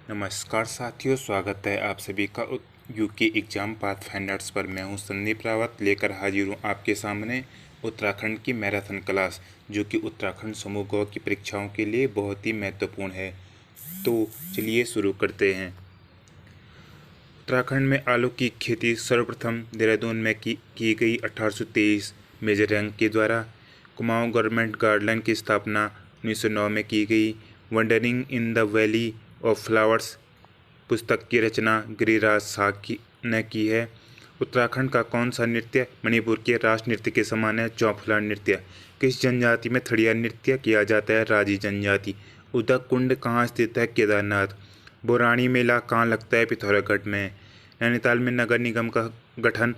नमस्कार साथियों, स्वागत है आप सभी का यूके एग्जाम पाथफाइंडर्स पर। मैं हूं संदीप रावत, लेकर हाजिर हूं आपके सामने उत्तराखंड की मैराथन क्लास, जो कि उत्तराखंड समूह गौ की परीक्षाओं के लिए बहुत ही महत्वपूर्ण है। तो चलिए शुरू करते हैं। उत्तराखंड में आलू की खेती सर्वप्रथम देहरादून में की गई 1823 मेजर रैंक के द्वारा। कुमाऊं गवर्नमेंट गार्डन की स्थापना 1909 में की गई। Wondering in the valley of flowers पुस्तक की रचना गिरिराज शाह ने की है। उत्तराखंड का कौन सा नृत्य मणिपुर के राष्ट्र नृत्य के समान है? चौफला नृत्य। किस जनजाति में थड़िया नृत्य किया जाता है? राजी जनजाति। उदक कुंड कहाँ स्थित है? केदारनाथ। बोरानी मेला कहाँ लगता है? पिथौरागढ़ में। नैनीताल में नगर निगम का गठन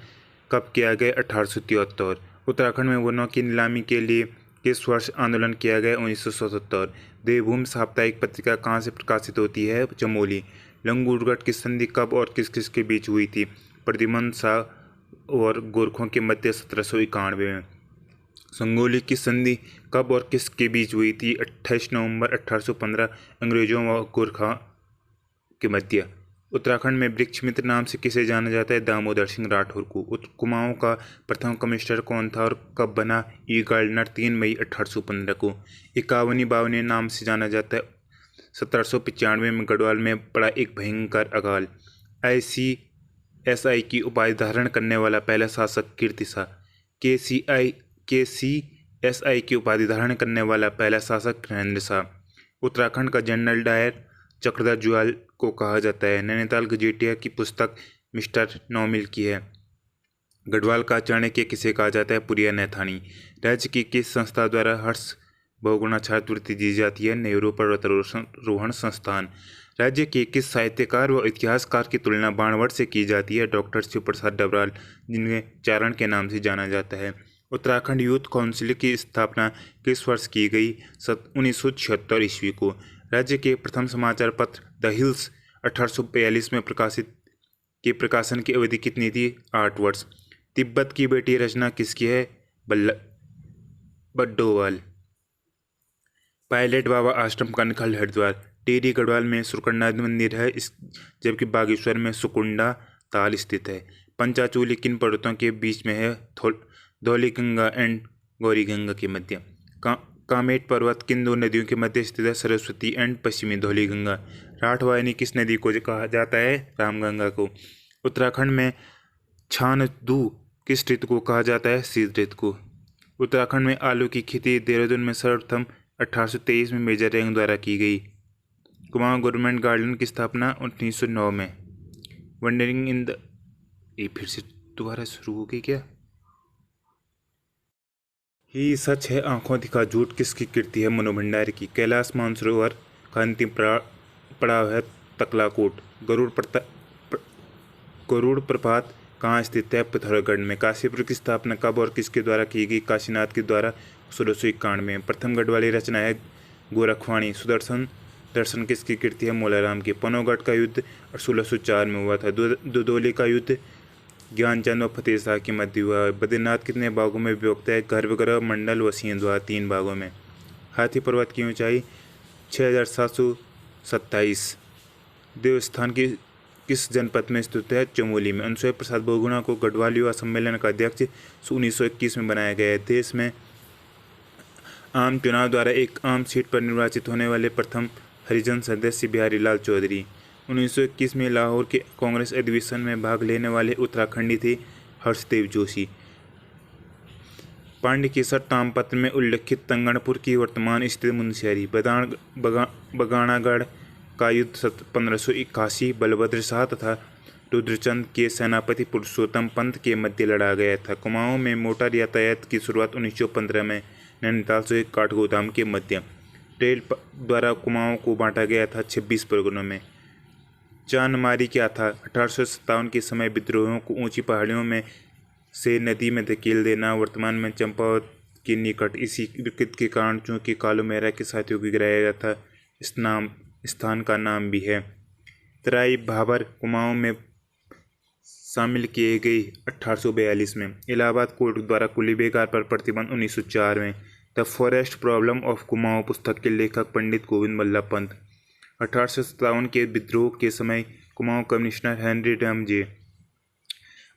कब किया गया? 1873। उत्तराखंड में वनों की नीलामी के लिए किस वर्ष आंदोलन किया गया? 1977। देवभूमि साप्ताहिक पत्रिका कहाँ से प्रकाशित होती है? चमोली। लंगूरगढ़ की संधि कब और किस किस के बीच हुई थी? प्रद्युम्न शाह और गोरखों के मध्य 1791 में। संगोली की संधि कब और किस के बीच हुई थी? 28 नवंबर 1815 अंग्रेजों व गोरखा के मध्य। उत्तराखंड में वृक्ष मित्र नाम से किसे जाना जाता है? दामोदर सिंह राठौर को। कुमाऊं का प्रथम कमिश्नर कौन था और कब बना? ई गार्डनर 3 मई 1815 को। इक्यावनी बावनी नाम से जाना जाता है 1795 में गढ़वाल में पड़ा एक भयंकर अकाल। ICSI की उपाधि धारण करने वाला पहला शासक कीर्ति शाह। KCSI की उपाधि धारण करने वाला पहला शासक नरेंद्र शाह। उत्तराखंड का जनरल डायर चक्रधर जुआल को कहा जाता है। नैनीताल गजेटिया की पुस्तक मिस्टर नौमिल की है। गढ़वाल का चाणक्य किसे कहा जाता है? पुरिया नैथानी। राज्य की किस संस्था द्वारा हर्ष बहुगुणा छात्रवृत्ति दी जाती है? नेहरू पर्वतारोहण संस्थान। राज्य के किस साहित्यकार व इतिहासकार की तुलना बाणभट्ट से की जाती है? डॉक्टर शिव प्रसाद डबराल, जिन्हें चारण के नाम से जाना जाता है। उत्तराखंड यूथ काउंसिल की स्थापना किस वर्ष की गई? 1976 ईस्वी को। राज्य के प्रथम समाचार पत्र द हिल्स 1842 में प्रकाशन की अवधि कितनी थी? 8 वर्ष। तिब्बत की बेटी रचना किसकी है? बड्डोवाल। पायलट बाबा आश्रम का निखल हरिद्वार। टिहरी गढ़वाल में सुरकंडा मंदिर है, जबकि बागेश्वर में सुकुंडा ताल स्थित है। पंचाचूली किन पर्वतों के बीच में है? धौलीगंगा एंड गौरीगंगा के मध्य। कामेट पर्वत किन दो नदियों के मध्य स्थित है? सरस्वती एंड पश्चिमी धौलीगंगा। राठवाहिनी किस नदी को कहा जाता है? रामगंगा को। उत्तराखंड में छानदू किस ऋतु को कहा जाता है? शीत ऋतु को। उत्तराखंड में आलू की खेती देहरादून में सर्वप्रथम 1823 में मेजर रैंक द्वारा की गई। कुमाऊं गवर्नमेंट गार्डन की स्थापना 1909 में। वंडरिंग इन द फिर से दोबारा शुरू हो गई क्या? ही सच है आंखों दिखा झूठ किसकी कीर्ति है? मनु भंडारी की। कैलाश मानसरोवर का अंतिम पड़ाव है तकलाकोट। गरुड़ प्रपात कहाँ स्थित है? पिथौरागढ़ में। काशीपुर की स्थापना कब और किसके द्वारा की गई? काशीनाथ के द्वारा 1691 में। प्रथम गढ़वाली रचना है गोरखवाणी। सुदर्शन दर्शन किसकी कीर्ति है? मोलाराम की। पनौगढ़ का युद्ध 1604 में हुआ था। दुदोली का युद्ध ज्ञानचंद व फतेह शाह के मध्य हुआ है। बद्रीनाथ कितने भागों में विभक्त है? गर्भगृह, मंडल व सिंहद्वार 3 भागों में। हाथी पर्वत की ऊंचाई 6727। देवस्थान की किस जनपद में स्थित है? चमोली में। अनुसूया प्रसाद बहुगुणा को गढ़वाल युवा सम्मेलन का अध्यक्ष 1921 में बनाया गया है। देश में आम चुनाव द्वारा एक आम सीट पर निर्वाचित होने वाले प्रथम हरिजन सदस्य बिहारी लाल चौधरी। 1921 में लाहौर के कांग्रेस अधिवेशन में भाग लेने वाले उत्तराखंडी थे हर्षदेव जोशी। पांड्यकेसर ताम्रपत्र में उल्लिखित तंगणपुर की वर्तमान स्थिति मुनस्यारी। बगानागढ़ का युद्ध 1581 बलभद्र शाह तथा रुद्रचंद के सेनापति पुरुषोत्तम पंत के मध्य लड़ा गया था। कुमाऊं में मोटर यातायात की शुरुआत 1915 में नैनीताल से काठगोदाम के मध्य। रेल द्वारा कुमाऊं को बांटा गया था 26 परगनों में। चांदमारी क्या था? 1857 के समय विद्रोहियों को ऊंची पहाड़ियों में से नदी में धकेल देना, वर्तमान में चंपावत के निकट। इसी विकृत के कारण चूंकि कालू मेहरा के साथियों को गिराया गया था, इस स्थान का नाम भी है। तराई भाबर कुमाऊं में शामिल किए गई 1842 में। इलाहाबाद कोर्ट द्वारा कुली बेगार पर प्रतिबंध 1904 में। The forest problem of Kumaon पुस्तक के लेखक पंडित गोविंद बल्लभ पंत। 1857 के विद्रोह के समय कुमाऊं कमिश्नर हेनरी डैमजे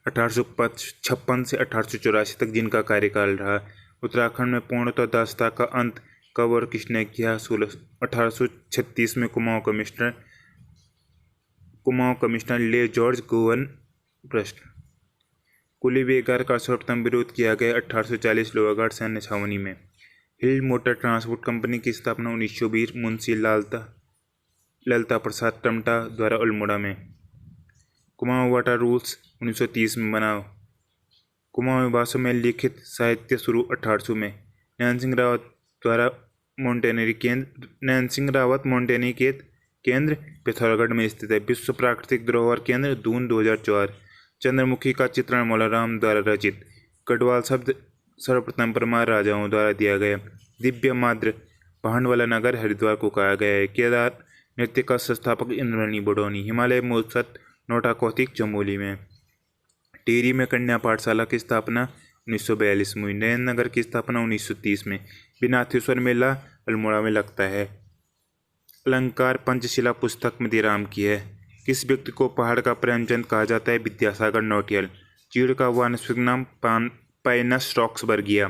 1856 से 1884 तक जिनका कार्यकाल रहा। उत्तराखंड में पूर्णतः दासता का अंत कब और किसने किया? 1836 में कुमाऊं कमिश्नर ले जॉर्ज गोवन। प्रश्न, कुली बेगार का सर्वप्रथम विरोध किया गया 1840 लोहागढ़ सैन्य छावनी में। हिल मोटर ट्रांसपोर्ट कंपनी की स्थापना 1920 मुंशी ललता प्रसाद टमटा द्वारा अल्मोड़ा में। कुमाऊं वाटर रूल्स 1930 में बनाओ। कुमाऊं भाषा में लिखित साहित्य शुरू 1800 में। नैन सिंह रावत माउंटेनरी केंद्र पिथौरागढ़ में स्थित है। विश्व प्राकृतिक धरोहर केंद्र दून 2004। चंद्रमुखी का चित्रण मौलाराम द्वारा रचित। गढ़वाल शब्द सर्वप्रथम परमार राजाओं द्वारा दिया गया। दिव्य माद्र भांडवाला नगर हरिद्वार को कहा गया है। केदार नृत्य का संस्थापक इंद्राणी बडोनी। हिमालय महोत्सव नोटा कौतिक चमोली में। टिहरी में कन्या पाठशाला की स्थापना 1942 में हुई। नरेंद्र नगर की स्थापना 1930 में। विनाथेश्वर मेला अल्मोड़ा में लगता है। अलंकार पंचशिला पुस्तक मदिराम की है। किस व्यक्ति को पहाड़ का प्रेमचंद कहा जाता है? विद्यासागर नौटियाल। चीड़ का वानस्पतिक नाम पाइनस रॉक्सबर्गिया।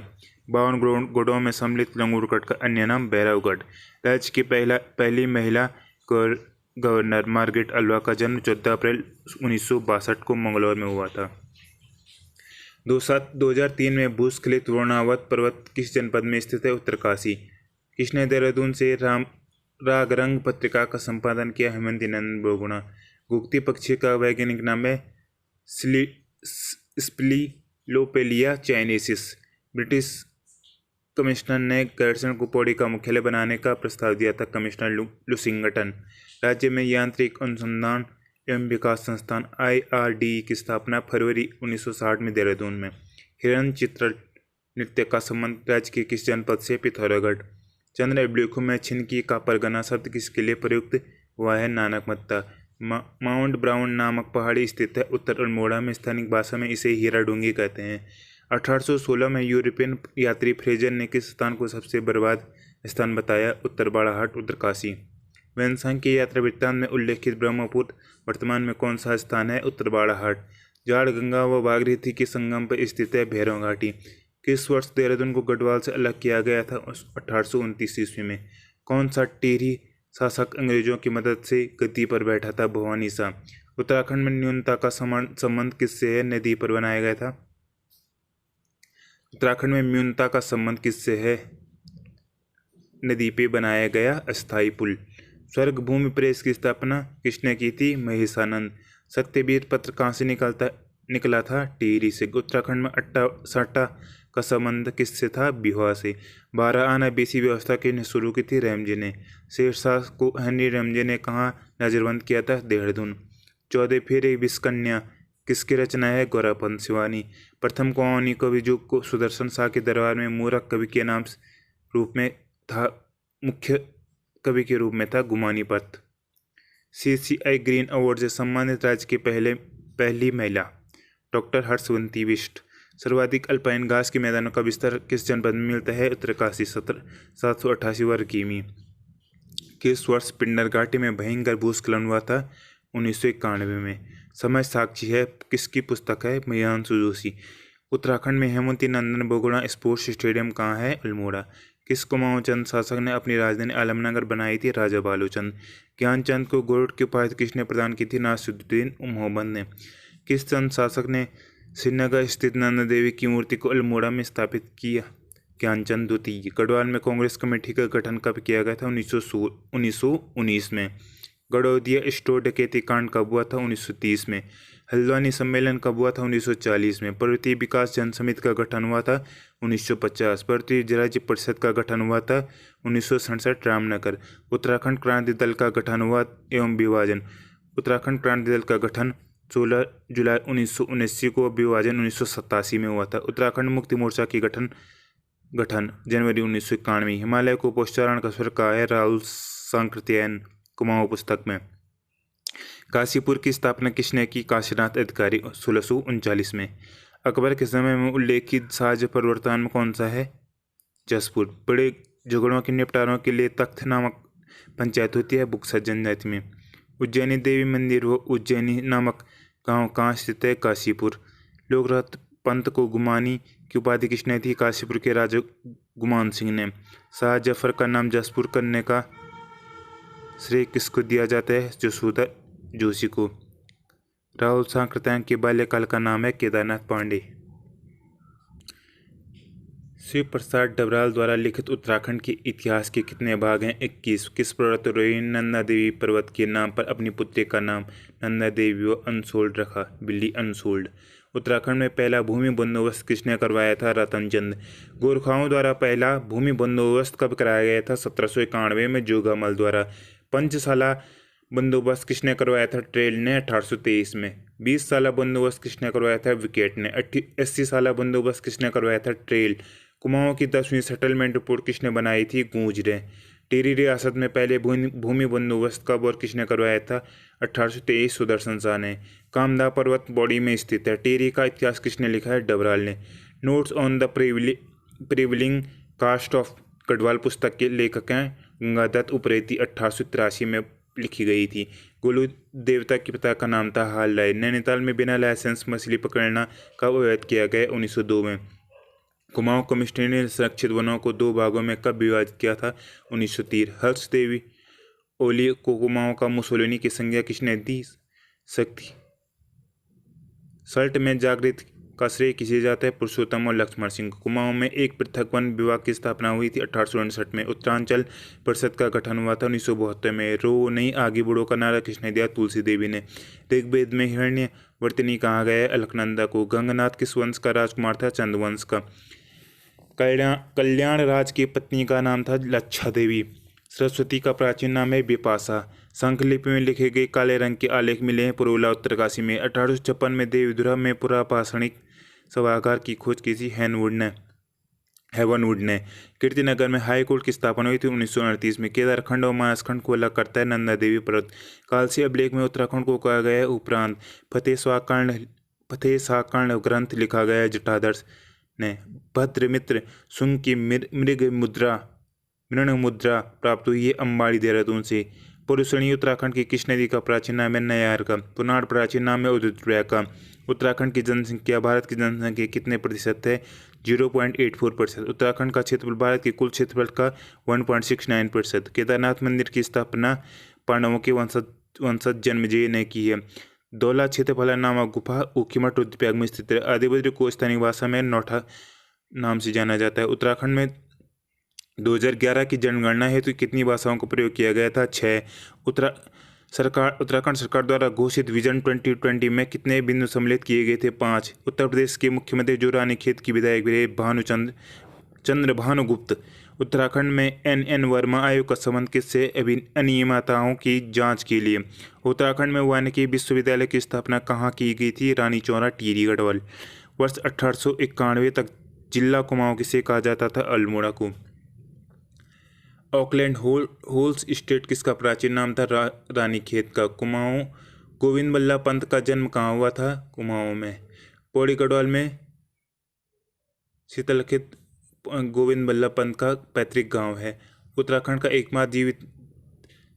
52 गढ़ों में सम्मिलित लंगूरगढ़ का अन्य नाम भैरवगढ़। राज्य की पहली महिला गवर्नर मार्गरेट अल्वा का जन्म 14 अप्रैल 1962 को मंगलौर में हुआ था। 2003 में भूस्खलित वर्णावत पर्वत किस जनपद में स्थित है? उत्तरकाशी। किसने देहरादून से रागरंग पत्रिका का संपादन किया? हेमंत नंदन बहुगुणा। गुप्ती पक्षी का वैज्ञानिक नाम है स्प्लिलोपेलिया चाइनेसिस। ब्रिटिश कमिश्नर ने गैरसैंण को पौड़ी का मुख्यालय बनाने का प्रस्ताव दिया था। Commissioner Lushington. राज्य में यांत्रिक अनुसंधान एवं विकास संस्थान IRDE की स्थापना फरवरी 1960 में देहरादून में। हिरण चित्र नृत्य का संबंध राज्य के किस जनपद से? पिथौरागढ़। चंद्र अभिलेखों में छिनकी का परगना शब्द किसके लिए प्रयुक्त हुआ है? नानकमत्ता। माउंट ब्राउन नामक पहाड़ी स्थित है उत्तर अल्मोड़ा में। स्थानिक भाषा में इसे हीरा डूंगी कहते हैं। 1816 में यूरोपियन यात्री फ्रेजर ने किस स्थान को सबसे बर्बाद स्थान बताया? उत्तर बाड़ाहाट उत्तरकाशी। वेनसांग की यात्रा वृत्तांत में उल्लेखित ब्रह्मपुत्र वर्तमान में कौन सा स्थान है? उत्तर बाड़ाहाट। जाड़ गंगा व भागीरथी के संगम पर स्थित है भैरव घाटी। किस वर्ष देहरादून को गढ़वाल से अलग किया गया था? 1829 ईस्वी में। कौन सा टिहरी शासक अंग्रेजों की मदद से गद्दी पर बैठा था? भवानी शाह। उत्तराखंड में न्यूनता का संबंध किससे है? नदी पर बनाया गया था। उत्तराखंड में न्यूनता का संबंध किससे है? नदी पे बनाया गया अस्थायी पुल। स्वर्ग भूमि प्रेस की स्थापना किसने की थी? महेशानंद। सत्यवीर पत्र कहाँ से निकला था? टिहरी से। उत्तराखंड में सट्टा का संबंध किससे था? बिहुआ से। 12 आना बीसी व्यवस्था किसने शुरू की थी? रैमजे ने। शेरशाह को हेनरी रैमजे ने कहाँ नजरबंद किया था? देहरादून। 14 फेरे विश्वकन्या किसकी रचना है? गौरापंत शिवानी। प्रथम कुमाऊनी कवि जो को सुदर्शन शाह के दरबार में मूरख कवि के नाम रूप में था, मुख्य कवि के रूप में था गुमानीपत। CCI ग्रीन अवार्ड से सम्मानित राज्य की पहली महिला डॉक्टर हर्षवंती बिष्ट। सर्वाधिक अल्पाइन घास के मैदानों का विस्तार किस जनपद में मिलता है? उत्तरकाशी 788 वर्ग किमी। किस वर्ष पिंडर घाटी में भयंकर भूस्खलन हुआ था? 1991 में। समय साक्षी है किसकी पुस्तक है? मयांशु जोशी। उत्तराखंड में हेमंत नंदन बहुगुणा स्पोर्ट्स स्टेडियम कहाँ है? अल्मोड़ा। किस कुमाऊं चंद शासक ने अपनी राजधानी आलमनगर बनाई थी? राजा बालोचंद। ज्ञानचंद को गरुड़ की उपाधि किसने प्रदान की थी? नासिरुद्दीन मोहम्मद ने। किस चंद शासक ने श्रीनगर स्थित नंदा देवी की मूर्ति को अल्मोड़ा में स्थापित किया? ज्ञानचंद द्वितीय। गढ़वाल में कांग्रेस कमेटी का गठन कब किया गया था? 1919 में। गड़ौदिया स्टोर डकैती कांड कब हुआ था? 1930 में। हल्द्वानी सम्मेलन कब हुआ था? 1940 में। पर्वतीय विकास जन समिति का गठन हुआ था 1950। पर्वतीय राज्य परिषद का गठन हुआ था 1967 रामनगर। उत्तराखंड क्रांति दल का गठन हुआ एवं विभाजन। उत्तराखंड क्रांति दल का गठन 16 जुलाई 1979 को, विभाजन 1987 में हुआ था। उत्तराखंड मुक्ति मोर्चा की गठन जनवरी 1991। हिमालय को उपोच्चारण का स्वर कहा है? राहुल सांकृत्यायन कुमाऊं पुस्तक में। काशीपुर की स्थापना किसने की? काशीनाथ अधिकारी 1639 में। अकबर के समय में उल्लेखित साज प्रवर्तन में कौन सा है? जसपुर। बड़े झगड़ों के निपटारों के लिए तख्त नामक पंचायत होती है बुक्सा जनजाति में। उज्जैनी देवी मंदिर व उज्जैनी नामक गांव कहाँ स्थित है? काशीपुर। लोकरथ पंत को गुमानी की उपाधि किसने दी? काशीपुर के राजा गुमान सिंह ने। शाह जफर का नाम जसपुर करने का श्रेय किसको दिया जाता है? जसोदा जोशी को। राहुल सांकृत्यायन के बाल्यकाल का नाम है केदारनाथ पांडे। शिव प्रसाद डबराल द्वारा लिखित उत्तराखंड के इतिहास के कितने भाग हैं? 21। किस पर्वतारोही नंदा देवी पर्वत के नाम पर अपनी पुत्री का नाम नंदा देवी व अनसोल्ड रखा? बिल्ली अनसोल्ड। उत्तराखंड में पहला भूमि बंदोबस्त किसने करवाया था? रतनचंद। गोरखाओं द्वारा पहला भूमि बंदोबस्त कब कराया गया था? 1791 में जोगामल द्वारा। पंचशाला बंदोबस्त किसने करवाया था? ट्रेल ने 1823 में। 20 साला बंदोबस्त किसने करवाया था? विकेट ने। 80 साला बंदोबस्त किसने करवाया था? ट्रेल। कुमाऊं की 10वीं सेटलमेंट रिपोर्ट किसने बनाई थी? गूंज ने। टिहरी रियासत में पहले भूमि बंदोबस्त कब और किसने करवाया था? 1823 सुदर्शन शाह ने। कामदा पर्वत बॉडी में स्थित है। टिहरी का इतिहास किसने लिखा है? डबराल ने। Notes on the prevailing caste of Garhwal पुस्तक के लेखक हैं गंगादत्त उप्रेती। 1883 में लिखी गई थी। गोलू देवता के पिता का नाम था हाल राय। नैनीताल में बिना लाइसेंस मछली पकड़ना कब अवैध किया गया? 1902 में। कुमाऊं कमिश्नरी ने संरक्षित वनों को 2 भागों में कब विभाजित किया था? 1930। हर्ष देवी ओली को कुमाऊं का मुसोलिनी की संज्ञा किसने दी? शक्ति। सल्ट में जागृत का श्रेय किसे जाता है? पुरुषोत्तम और लक्ष्मण सिंह। कुमाऊं में एक पृथक वन विभाग की स्थापना हुई थी 1859 में। उत्तरांचल परिषद का गठन हुआ था 1972 में। रो नहीं आगे बढ़ो का नारा किसने दिया? तुलसी देवी ने। ऋग्वेद में हिरण्य वर्तनी कहा गया है? अलकनंदा को। गंगनाथ किस वंश का राजकुमार था? चंद्रवंश का। कल्याण राज की पत्नी का नाम था लच्छा देवी। सरस्वती का प्राचीन नाम है बिपाशा। संखलिपि में लिखे गए काले रंग के आलेख मिले हैं पुरोला उत्तरकाशी में। 1856 में देवधुरा में पुरापाषाणिक सभागार की खोज की थी हेवनवुड ने। कीर्तिनगर में हाई कोर्ट की स्थापना हुई थी 1938 में। केदारखंड और मानसखंड को अलग करता है नंदा देवी पर्वत। कालसी अभिलेख में उत्तराखंड को कहा गया है उपरांत। फतेह शाकर्ण ग्रंथ लिखा गया है जटाधर ने। भद्रमित्र सुंग की मृग मुद्रा प्राप्त हुई है अंबाड़ी देहरादून से। पुरुषणी उत्तराखंड की किस नदी का प्राचीन नाम है? नयार का। पुनाड़ प्राचीन नाम है उदयपुर का। उत्तराखंड की जनसंख्या भारत की जनसंख्या कितने प्रतिशत है? 0.84%। उत्तराखंड का क्षेत्रफल भारत के कुल क्षेत्रफल का 1.69%। केदारनाथ मंदिर की स्थापना पांडवों के वंशज जन्मेजय ने की है। दौला क्षेत्रफल नामक गुफा ऊखीमठ रुद्रप्रयाग में स्थित है। आदिबद्री को स्थानीय भाषा में नौठा नाम से जाना जाता है। उत्तराखंड में 2011 की जनगणना हेतु कितनी भाषाओं का प्रयोग किया गया था? 6। उत्तराखंड सरकार द्वारा घोषित विजन 2020 में कितने बिंदु सम्मिलित किए गए थे? 5। उत्तर प्रदेश के मुख्यमंत्री जो रानीखेत की विधायक रहे चंद्र भानुगुप्त। उत्तराखंड में NN वर्मा आयोग का संबंध किससे? अनियमितताओं की जांच के लिए। उत्तराखंड में वानिकी विश्वविद्यालय की स्थापना कहाँ की गई थी? रानी चौरा टिहरी गढ़वाल। वर्ष 1891 तक जिला कुमाऊं किसे कहा जाता था? अल्मोड़ा को। ऑकलैंड होल्स स्टेट किसका प्राचीन नाम था? रानीखेत का। कुमाऊं गोविंद बल्लभ पंत का जन्म कहाँ हुआ था? कुमाऊं में। पौड़ी गढ़वाल में शीतलखित गोविंद बल्लभ पंत का पैतृक गांव है। उत्तराखंड का एकमात्र जीवित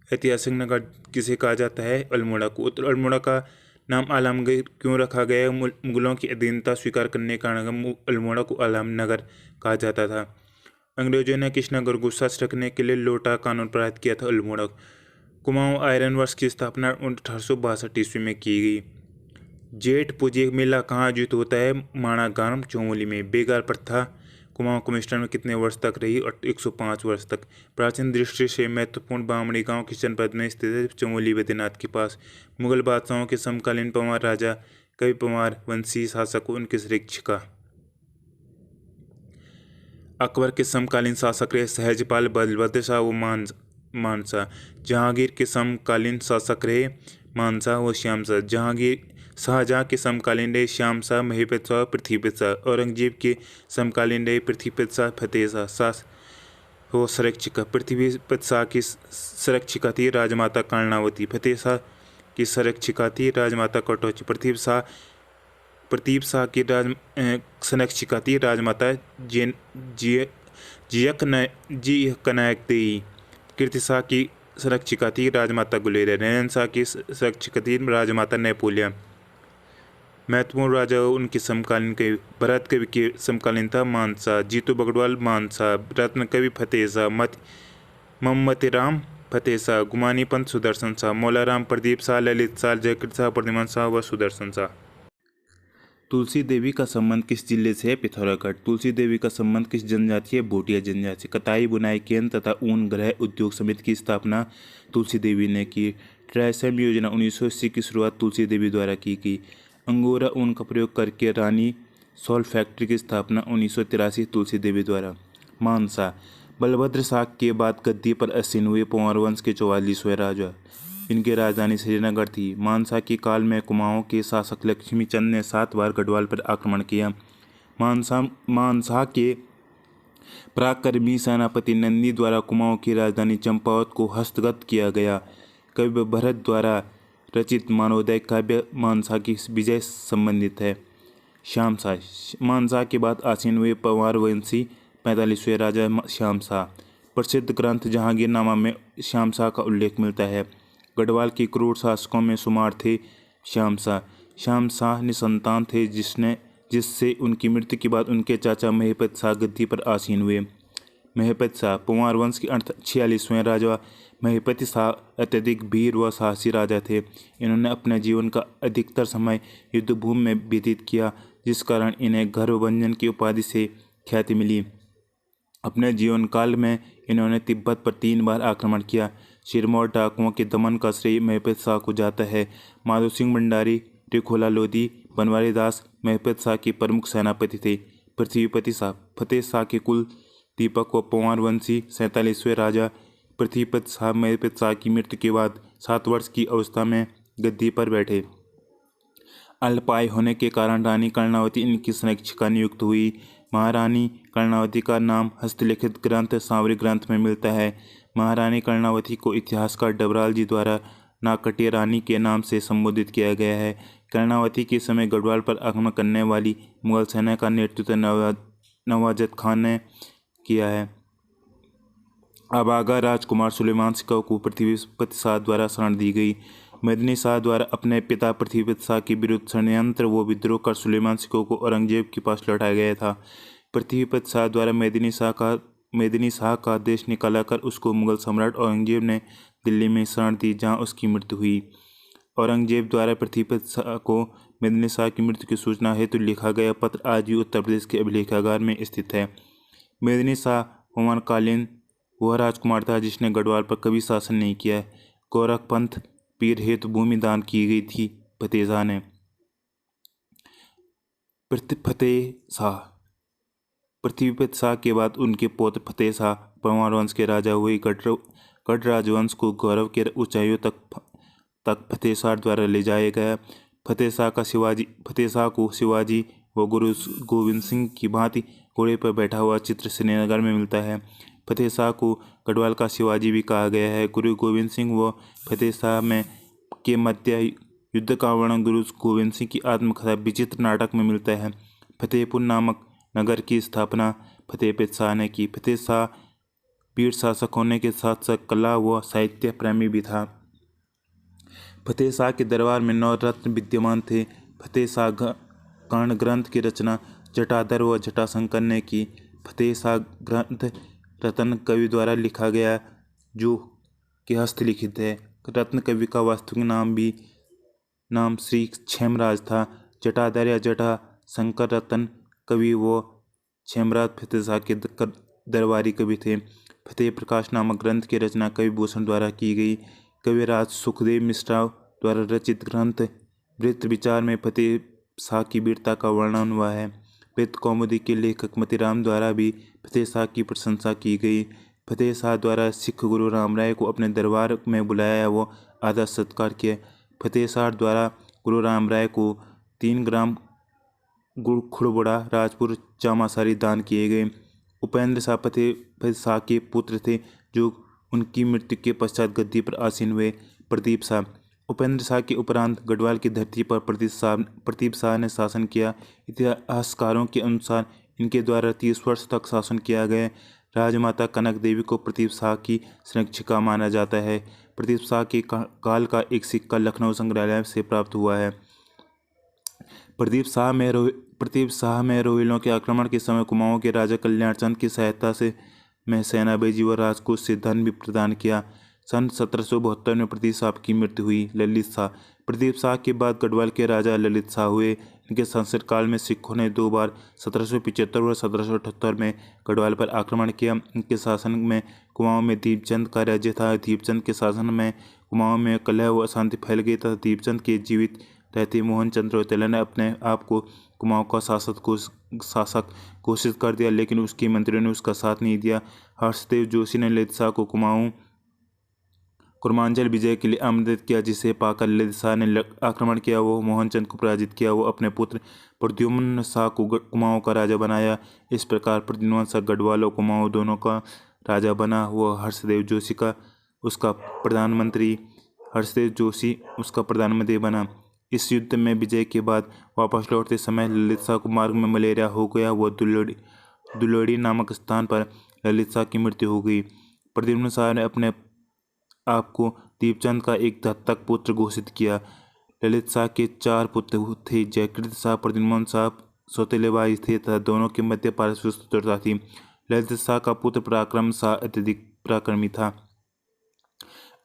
ऐतिहासिक नगर किसे कहा जाता है? अल्मोड़ा को। अल्मोड़ा का नाम आलमगीर क्यों रखा गया? मुगलों की अधीनता स्वीकार करने के कारण अल्मोड़ा को आलमनगर कहा जाता था। अंग्रेजों ने किस नगर को सच रखने के लिए लोटा कानून पारित किया था? अल्मोड़ा। कुमाऊं आयरन वर्क्स की स्थापना 1862 ईस्वी में की गई। जेठ पूजे मेला कहाँ आयोजित होता है? माणा गांव चमोली में। बेगार प्रथा कुमाऊं कमिश्नर में कितने वर्ष तक रही? 105 वर्ष तक। प्राचीन दृष्टि से महत्वपूर्ण बामणी गांव किस जनपद में स्थित है? चमोली बैद्यनाथ के पास। मुगल बादशाहों के समकालीन पंवार राजा कवि पंवार वंशी शासक उनके शिक्षा। अकबर के समकालीन शासक रहे सहजपाल बलभद्र शाह व मानसा। जहांगीर के समकालीन शासक रहे मानसा व श्याम शाह। शाहजहां के समकालीन रहे श्याम शाह महिपत शाह पृथ्वीपत शाह। औरंगजेब के समकालीन रहे पृथ्वीपत शाह फतेह शाह वो संरक्षिका। पृथ्वीपत शाह की संरक्षिका थी राजमाता कर्णावती। फतेह शाह की संरक्षिका थी राजमाता कटौची। प्रतीप शाह की संरक्षिका थी राजमाता जियक नायक देई। कीर्ति शाह की संरक्षिका थी राजमाता गुलेरिया। नैनन शाह की संरक्षिका थी राजमाता नेपोलियन। महत्वपूर्ण राजा उनके समकालीन कवि भरत कवि के समकालीन था मानसा, जीतू बगड़वाल मानसा, रत्न कवि फतेह शाह, मोहम्मद राम फतेह शाह, गुमानी पंत सुदर्शन शाह, मौला राम प्रदीप शाह, ललित शाह, जयकृत शाह, प्रद्युमन शाह व सुदर्शन शाह। तुलसी देवी का संबंध किस जिले से है? पिथौरागढ़। तुलसी देवी का संबंध किस जनजाति है? भोटिया जनजाति। कताई बुनाई केंद्र तथा ऊन गृह उद्योग समिति की स्थापना तुलसी देवी ने की। ट्राइसम योजना 1980 की शुरुआत तुलसी देवी द्वारा की गई। अंगोरा ऊन का प्रयोग करके रानी सॉल्ट फैक्ट्री की स्थापना 1983 तुलसी देवी द्वारा। मानसा। बलभद्र शाह के बाद गद्दी पर आसीन हुए पंवार वंश के 44वें राजा। इनकी राजधानी श्रीनगर थी। मानसा के काल में कुमाऊं के शासक लक्ष्मी चंद ने 7 बार गढ़वाल पर आक्रमण किया। मानसा के पराक्रमी सेनापति नंदी द्वारा कुमाऊं की राजधानी चंपावत को हस्तगत किया गया। कवि भरत द्वारा रचित मानवोदय काव्य मानसा की विजय संबंधित है। श्यामशाह। मानसा के बाद आसीन हुए पंवार वंशी 45वें राजा श्यामशाह। प्रसिद्ध ग्रंथ जहांगीरनामा में श्यामशाह का उल्लेख मिलता है। गढ़वाल के क्रूर शासकों में शुमार थे श्यामशाह। श्यामशाह निसंतान थे जिससे उनकी मृत्यु के बाद उनके चाचा महिपत शाह गद्दी पर आसीन हुए। महिपत शाह पंवार वंश के 46वें राजा महिपति शाह अत्यधिक वीर व साहसी राजा थे। इन्होंने अपने जीवन का अधिकतर समय युद्धभूमि में व्यतीत किया, जिस कारण इन्हें गर्वभंजन की उपाधि से ख्याति मिली। अपने जीवन काल में इन्होंने तिब्बत पर 3 बार आक्रमण किया। सिरमौर डाकुओं के दमन का श्रेय महिपत शाह को जाता है। माधो सिंह भंडारी, टिकोला लोधी, बनवारी दास महिपत शाह के प्रमुख सेनापति थे। पृथ्वीपति शाह फतेह शाह के कुल दीपक व पंवार वंशी 47वें राजा पृथ्वीपति शाह महिपत शाह की मृत्यु के बाद 7 वर्ष की अवस्था में गद्दी पर बैठे। अल्पायु होने के कारण रानी कर्णावती इनकी संरक्षिका नियुक्त हुई। महारानी कर्णावती का नाम हस्तलिखित ग्रंथ सांवरी ग्रंथ में मिलता है। महारानी कर्णावती को इतिहासकार डबराल जी द्वारा नाकटिया रानी के नाम से संबोधित किया गया है। कर्णावती के समय गढ़वाल पर आक्रमण करने वाली मुगल सेना का नेतृत्व नवाजत खान ने किया है। अबागा राजकुमार सुलेमान शाह को पृथ्वीपति शाह द्वारा शरण दी गई। मेदिनी शाह द्वारा अपने पिता पृथ्वीपति शाह के विरुद्ध षड्यंत्र व विद्रोह कर सुलेमान शाह को औरंगजेब के पास लौटाया गया था। पृथ्वीपति शाह द्वारा मेदिनी शाह का देश निकालाकर उसको मुगल सम्राट औरंगजेब ने दिल्ली में शरण दी, जहां उसकी मृत्यु हुई। औरंगजेब द्वारा पृथ्वीपति शाह को मेदिनी शाह की मृत्यु की सूचना हेतु लिखा गया पत्र आज भी उत्तर प्रदेश के अभिलेखागार में स्थित है। मेदिनी शाह हुमायूँकालीन वह राजकुमार था जिसने गढ़वाल पर कभी शासन नहीं किया। गोरखपंथ पीर हेतु भूमि दान की गई थी फतेह शाह ने। फतेह शाह पृथ्वीपति शाह के बाद उनके पौत्र फतेह शाह पंवार वंश के राजा हुए। गढ़ राजवंश को गौरव के ऊंचाइयों तक फतेह शाह द्वारा ले जाया गया। फतेह शाह को शिवाजी व गुरु गोविंद सिंह की भांति घोड़े पर बैठा हुआ चित्र श्रीनगर में मिलता है। फतेह शाह को गढ़वाल का शिवाजी भी कहा गया है। गुरु गोविंद सिंह व फतेह शाह के मध्य युद्ध का वर्णन गुरु गोविंद सिंह की आत्मकथा विचित्र नाटक में मिलता है। फतेहपुर नामक नगर की स्थापना फतेहपति शाह ने की। फतेह शाह वीर शासक होने के साथ साथ कला व साहित्य प्रेमी भी था। फतेह शाह के दरबार में 9 रत्न विद्यमान थे। फतेह शाह कर्ण ग्रंथ की रचना जटाधर व जटाशंकर ने की। फतेह शाह ग्रंथ रत्न कवि द्वारा लिखा गया जो कि हस्तलिखित है। रत्न कवि का वास्तविक नाम श्री क्षेमराज था। जटाधर या जटा शंकर रत्न कवि व क्षेमराज फतेह शाह के दरबारी कवि थे। फतेह प्रकाश नामक ग्रंथ की रचना कवि भूषण द्वारा की गई। कविराज सुखदेव मिश्रा द्वारा रचित ग्रंथ वृत्त विचार में फतेह शाह की वीरता का वर्णन हुआ है। वृत्त कौमुदी के लेखक मतीराम द्वारा भी फतेह शाह की प्रशंसा की गई। फतेह शाह द्वारा सिख गुरु राम राय को अपने दरबार में बुलाया व आदर सत्कार किया। फतेह शाह द्वारा गुरु राम राय को 3 ग्राम गुड़ खुड़बुड़ा राजपुर चामासारी दान किए गए। उपेंद्र शाह फतेह शाह के पुत्र थे जो उनकी मृत्यु के पश्चात गद्दी पर आसीन हुए। प्रदीप शाह उपेंद्र शाह के उपरांत गढ़वाल की धरती पर प्रदीप शाह ने शासन किया। इतिहासकारों के अनुसार इनके द्वारा 30 वर्ष तक शासन किया गया। राजमाता कनक देवी को प्रदीप शाह की संरक्षिका माना जाता है। प्रदीप शाह के काल का एक सिक्का लखनऊ संग्रहालय से प्राप्त हुआ है। प्रदीप शाह में रोहिलों के आक्रमण के समय कुमाऊं के राजा कल्याण चंद की सहायता से में सेना भेजी व राजकोष से धन भी प्रदान किया। सन 1772 में प्रदीप शाह की मृत्यु हुई। ललित शाह। प्रदीप शाह के बाद गढ़वाल के राजा ललित शाह हुए। इनके शासन काल में सिखों ने 2 बार 1775 और 1778 में गढ़वाल पर आक्रमण किया। इनके शासन में कुमाऊं में दीपचंद का राज्य था। दीपचंद के शासन में कुमाऊं में कलह व अशांति फैल गई तथा दीपचंद के जीवित रहते मोहन चंद्र रौतेला ने अपने आप को कुमाऊं का शासक घोषित कर दिया, लेकिन उसके मंत्रियों ने उसका साथ नहीं दिया। हर्षदेव जोशी ने ललित शाह को कुर्मांचल विजय के लिए आमंत्रित किया, जिसे पाकर ललित शाह ने आक्रमण किया। वो मोहनचंद को पराजित किया। वो अपने पुत्र प्रद्युम्न शाह को कुमाऊं का राजा बनाया। इस प्रकार प्रद्युम्न शाह गढ़वाल और कुमाऊं दोनों का राजा बना। वो हर्षदेव जोशी उसका प्रधानमंत्री बना। इस युद्ध में विजय के बाद वापस लौटते समय ललित शाह को मार्ग में मलेरिया हो गया। वह दुलोड़ी नामक स्थान पर ललित शाह की मृत्यु हो गई। प्रद्युम्न शाह ने अपने आप को दीपचंद का एक दत्तक पुत्र घोषित किया। ललित शाह के 4 पुत्र थे। जयकृत शाह, प्रद्युम्न शाह सौतेले भाई थे तथा दोनों के मध्य पारस्परिक शत्रुता थी। ललित शाह का पुत्र पराक्रम शाह अत्यधिक पराक्रमी था।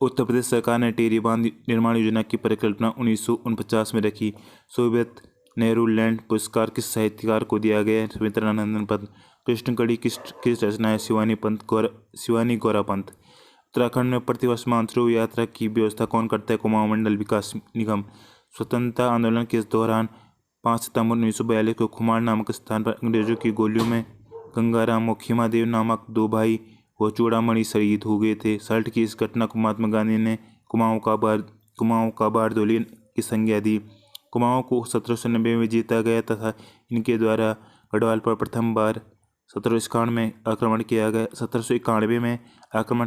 उत्तर प्रदेश सरकार ने टेरी बांध निर्माण योजना की परिकल्पना 1949 में रखी। सोवियत नेहरू लैंड पुरस्कार किस साहित्यकार को दिया गया? रविंद्रनाथ पंत। कृष्णगढ़ी किस रचना है? शिवानी गौरा पंत। उत्तराखंड में प्रतिवर्ष मानसरोवर यात्रा की व्यवस्था कौन करता है? कुमाऊं मंडल विकास निगम। स्वतंत्रता आंदोलन के दौरान 5 सितंबर 1942 को खुमार नामक स्थान पर अंग्रेजों की गोलियों में गंगाराम और खीमादेव नामक 2 भाई व चूड़ामणि शहीद हो गए थे। सल्ट की इस घटना को महात्मा गांधी ने कुमाऊं का बारदोली की संज्ञा दी। कुमाऊं को 1790 में जीता गया तथा इनके द्वारा गढ़वाल पर प्रथम बार 1791 में आक्रमण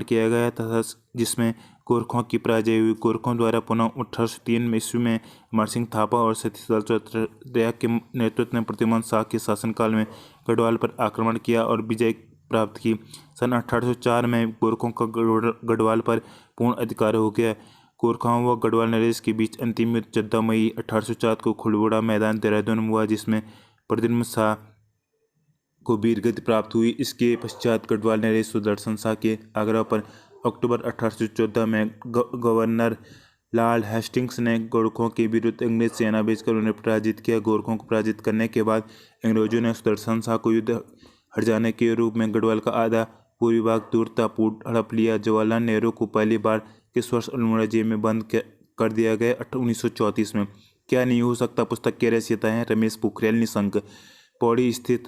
किया गया तथा जिसमें गोरखों की पराजय हुई। गोरखों द्वारा पुनः 1803 ईस्वी में अमर सिंह थापा और सतीलाल चौरसिया के नेतृत्व में प्रद्युम्न शाह के शासनकाल में गढ़वाल पर आक्रमण किया और विजय प्राप्त की। सन 1804 में गोरखों का गढ़वाल पर पूर्ण अधिकार हो गया। गोरखाओं व गढ़वाल नरेश के बीच अंतिम युद्ध 14 मई 1804 को खुड़बुड़ा मैदान देहरादून में हुआ, जिसमें प्रद्युम्न शाह को वीरगति प्राप्त हुई। इसके पश्चात गढ़वाल नरेश सुदर्शन शाह के आग्रह पर अक्टूबर 1814 में गवर्नर लॉर्ड हेस्टिंग्स ने गोरखों के विरुद्ध अंग्रेज सेना भेजकर उन्हें पराजित किया। गोरखों को पराजित करने के बाद अंग्रेजों ने सुदर्शन शाह को युद्ध हट जाने के रूप में गढ़वाल का आधा पूर्वी भाग दूरतापूर्व हड़प लिया। जवाहरलाल नेहरू को पहली बार किस वर्ष अल्मोड़ा जेल में बंद कर दिया गया? 1934 में। क्या नहीं हो सकता पुस्तक के रचयिता हैं रमेश पोखरियाल निशंक। पौड़ी स्थित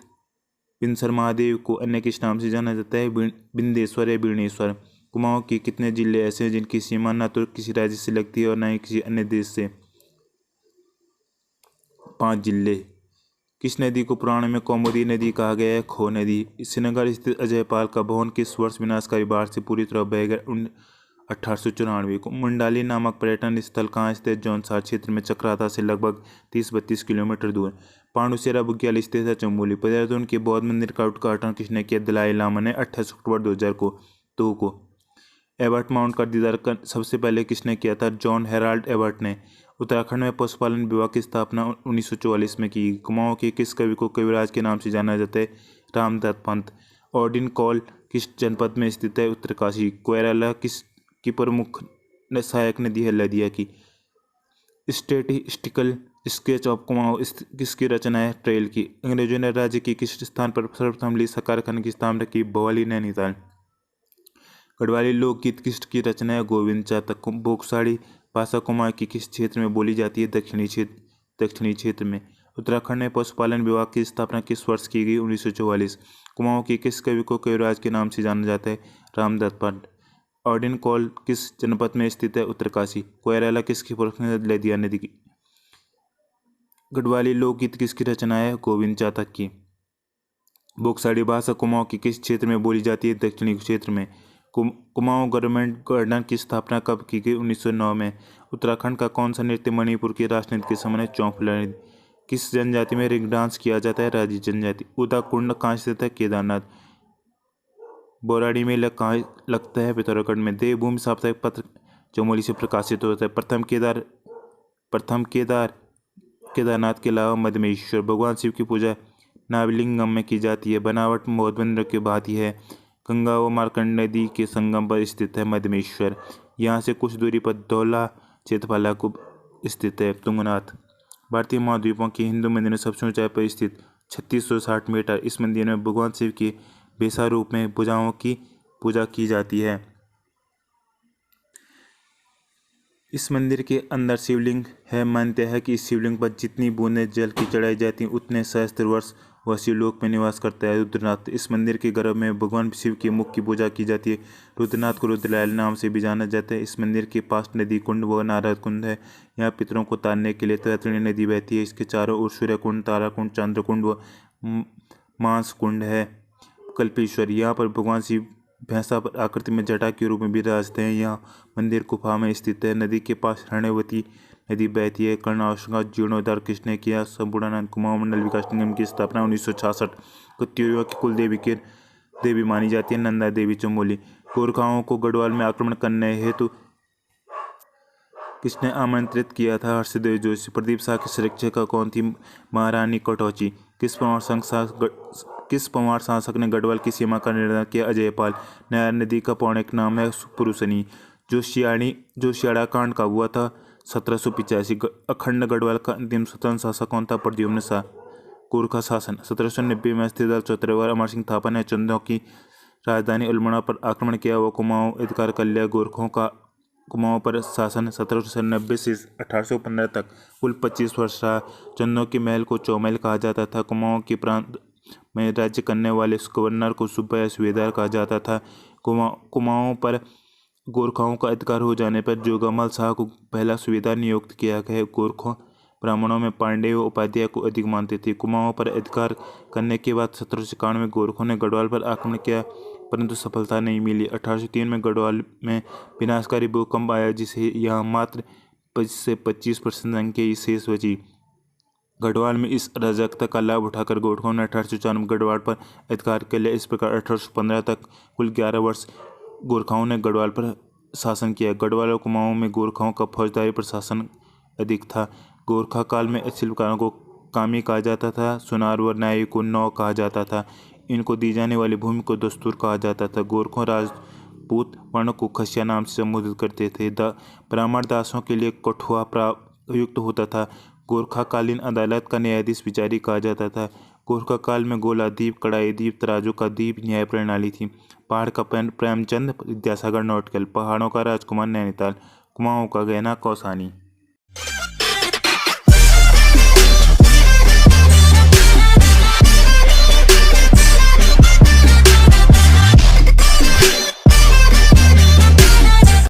बिनसर महादेव को अन्य किस नाम से जाना जाता है? बिंदेश्वर या बीणेश्वर। कुमाऊं के कितने जिले ऐसे हैं जिनकी सीमा न तो किसी राज्य से लगती है और न ही किसी अन्य देश से? 5 जिले। किस नदी को पुराण में कौमुदी नदी कहा गया है? खो नदी। श्रीनगर स्थित अजयपाल का भवन किस वर्ष विनाशकारी बाढ़ से पूरी तरह बह गया? 1894 को। मुंडाली नामक पर्यटन स्थल कहाँ स्थित? जौनसार क्षेत्र में चक्राता से लगभग 30-32 किलोमीटर दूर। पांडुसेरा बुग्याल स्थित है चमोली। देहरादून के बौद्ध मंदिर का उद्घाटन किसने किया? दलाई लामा ने 28 अक्टूबर 2002 को। एबर्ट माउंट का दीदार सबसे पहले किसने किया था? जॉन हेराल्ड एबर्ट ने। उत्तराखंड में पशुपालन विभाग की स्थापना 1944 में की। कुमाऊं के किस कवि को कविराज के नाम से जाना जाता है? रामदत्त पंत। ऑर्डिन कॉल किस जनपद में स्थित है? उत्तरकाशी। कोयराला की प्रमुख सहायक नदी है? लदिया की। स्टैटिस्टिकल स्केच ऑफ कुमाऊं किसकी रचना है? ट्रेल की। अंग्रेजों ने राज्य के किस स्थान पर सर्वप्रथम लीसा कारखाने की स्थापना की? भवाली नैनीताल। गढ़वाली लोकगीत किसकी रचना है? गोविंद चातक। बोगसाड़ी भाषा कुमाऊं के किस क्षेत्र में बोली जाती है? दक्षिणी क्षेत्र में। उत्तराखंड में पशुपालन विभाग की स्थापना किस वर्ष की गई? 1944। कुमाऊं के किस कवि को कविराज के नाम से जाना जाता है? रामदत्त पंत। ऑर्डिन कॉल किस जनपद में स्थित है? उत्तरकाशी। कोयराला किसकी प्रमुख नदी? लदिया नदी की। गढ़वाली लोकगीत किसकी रचना है? गोविंद चातक की। बोगसाड़ी भाषा कुमाऊं के किस क्षेत्र में बोली जाती है? दक्षिणी क्षेत्र में। कुमाऊं गवर्नमेंट गार्डन की स्थापना कब की गई? 1909 में। उत्तराखंड का कौन सा नृत्य मणिपुर की राजनीति के समय चौफला? किस जनजाति में रिंग डांस किया जाता है? राजी जनजाति। उदा कुंड कहाँ स्थित है? केदारनाथ। बोराड़ी मेला कहाँ लगता है? पिथौरागढ़ में। देवभूमि साप्ताहिक पत्र चमोली से प्रकाशित होता है। प्रथम केदारनाथ के अलावा मधमेश्वर भगवान शिव की पूजा नाभिलिंगम में की जाती है। बनावट मोहद्वंद्र की भांति है। गंगा व मार्कंड नदी के संगम पर स्थित है मधमेश्वर। यहाँ से कुछ दूरी पर धौला चेतफाला को स्थित है। तुंगनाथ भारतीय महाद्वीपों के हिंदू मंदिरों सबसे ऊंचाई पर स्थित 3660 मीटर। इस मंदिर में भगवान शिव के बेसा रूप में भुजाओं की पूजा की जाती है। इस मंदिर के अंदर शिवलिंग है। मान्यता है कि इस शिवलिंग पर जितनी बूंदें जल की चढ़ाई जाती हैं उतने सहस्त्र वर्ष वह शिवलोक में निवास करता है। रुद्रनाथ इस मंदिर के गर्भ में भगवान शिव के मुख की पूजा की जाती है। रुद्रनाथ को रुद्रलाल नाम से भी जाना जाता है। इस मंदिर के पास नदी कुंड व नारद कुंड है। यहाँ पितरों को तारने के लिए तैतृणी नदी बहती है। इसके चारों ओर सूर्य कुंड, तारा कुंड, चंद्र कुंड व मांस कुंड है। कल्पेश्वर यहाँ पर भगवान शिव भैंसा पर आकृति में जटा के रूप में विराजते हैं। यहाँ मंदिर गुफा में स्थित है। नदी के पास हरणवती नदी बहती है। कर्णावकाश जीर्णोद्धार किसने किया? संपूर्णानंद। कुमाऊं मंडल विकास निगम की स्थापना 1966 को त्रियुआ की कुल देवी मानी जाती है। नंदा देवी चमोली। गोरखाओं को गढ़वाल में आक्रमण करने हेतु किसने आमंत्रित किया था? हर्षदेव जोशी। प्रदीप शाह की शिक्षिका कौन थी? महारानी कटौची। किस पंवार शासक ने गढ़वाल की सीमा का निर्धारण किया? अजयपाल। नयार नदी का पौराणिक नाम है पुरुषनी। जोशियाड़ा कांड का हुआ था 1785। अखंड गढ़वाल का अंतिम स्वतंत्र शासक कौन था? प्रद्युम्न शाह। गोरखा शासन 1790 में अस्थिर 74 अमर सिंह थापा ने चंदों की राजधानी अल्मोड़ा पर आक्रमण किया व कुमाऊं अधिकार कर लिया। गोरखों का कुमाऊं पर शासन 1790 से 1815 तक कुल 25 वर्ष रहा। चंदों के महल को चौमहल कहा जाता था। कुमाऊं के प्रांत में राज्य करने वाले गवर्नर को सूबा या सूबेदार कहा जाता था। कुमाऊं पर गोरखाओं का अधिकार हो जाने पर जोगामाल शाह को पहला सूबेदार नियुक्त किया गया। गोरखों ब्राह्मणों में पांडे व उपाध्याय को अधिक मानते थे। कुमाऊं पर अधिकार करने के बाद 1791 में गोरखों ने गढ़वाल पर आक्रमण किया परंतु सफलता नहीं मिली। 1803 में गढ़वाल में विनाशकारी भूकंप आया जिसे यहाँ मात्र 25 से 25% संख्या ही शेष बची। गढ़वाल में इस अराजकता का लाभ उठाकर गोरखों ने 1894 में गढ़वाल पर अधिकार कर लिया। इस प्रकार 1815 तक कुल 11 वर्ष गोरखाओं ने गढ़वाल पर शासन किया। गढ़वाल और कुमाऊं में गोरखाओं का फौजदारी प्रशासन अधिक था। गोरखा काल में शिल्पकारों को कामी कहा जाता था। सुनार व नाई को नौ कहा जाता था। इनको दी जाने वाली भूमि को दस्तूर कहा जाता था। गोरखों राजपूत वर्ण को खसिया नाम से संबोधित करते थे। ब्राह्मण दासों के लिए कठुआ प्रयुक्त होता था। गोरखा कालीन अदालत का न्यायाधीश विचारी कहा जाता था। गोरखा काल में गोलादीप, कड़ाईदीप, तराजू का दीप न्याय प्रणाली थी। पहाड़ का प्रेमचंद, विद्यासागर नौटकल। पहाड़ों का राजकुमार नैनीताल। कुमाऊं का गहना कौसानी।